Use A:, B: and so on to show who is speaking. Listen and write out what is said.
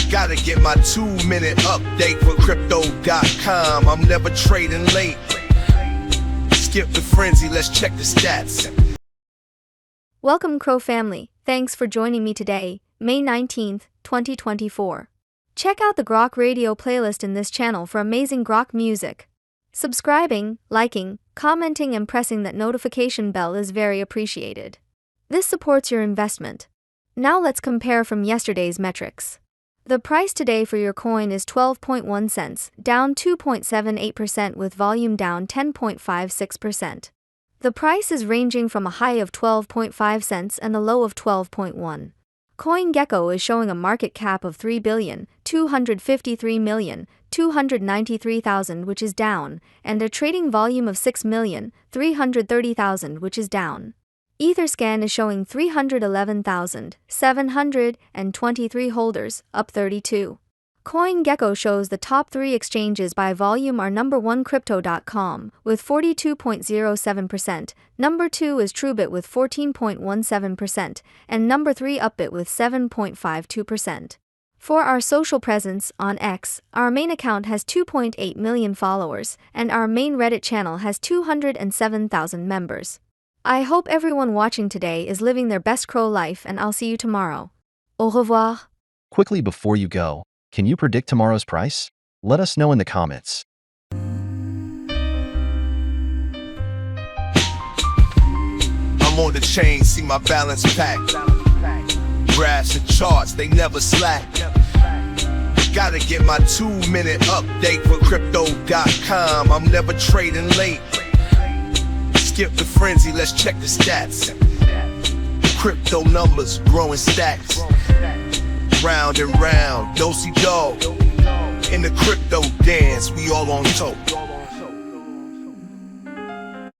A: Gotta get my 2-minute update for crypto.com. I'm never trading late. Skip the frenzy, let's check the stats.
B: Welcome, CRO family. Thanks for joining me today, May 19th, 2024. Check out the Grok radio playlist in this channel for amazing Grok music. Subscribing, liking, commenting and pressing that notification bell is very appreciated. This supports your investment. Now let's compare from yesterday's metrics. The price today for your coin is 12.1 cents, down 2.78% with volume down 10.56%. The price is ranging from a high of 12.5 cents and a low of 12.1. CoinGecko is showing a market cap of 3,253,293,000 which is down, and a trading volume of 6,330,000 which is down. Etherscan is showing 311,723 holders, up 32. CoinGecko shows the top 3 exchanges by volume are number 1 Crypto.com with 42.07%, number 2 is Truebit with 14.17%, and number 3 Upbit with 7.52%. For our social presence on X, our main account has 2.8 million followers, and our main Reddit channel has 207,000 members. I hope everyone watching today is living their best CRO life, and I'll see you tomorrow. Au revoir.
C: Quickly before you go, can you predict tomorrow's price? Let us know in the comments.
A: I'm on the chain, see my balance packed. Graphs and charts, they never slack. Gotta get my 2-minute update for crypto.com. I'm never trading late. Skip the frenzy, let's check the stats. Crypto numbers, growing stacks. Round and round, do-si-do. In the crypto dance, we all on top.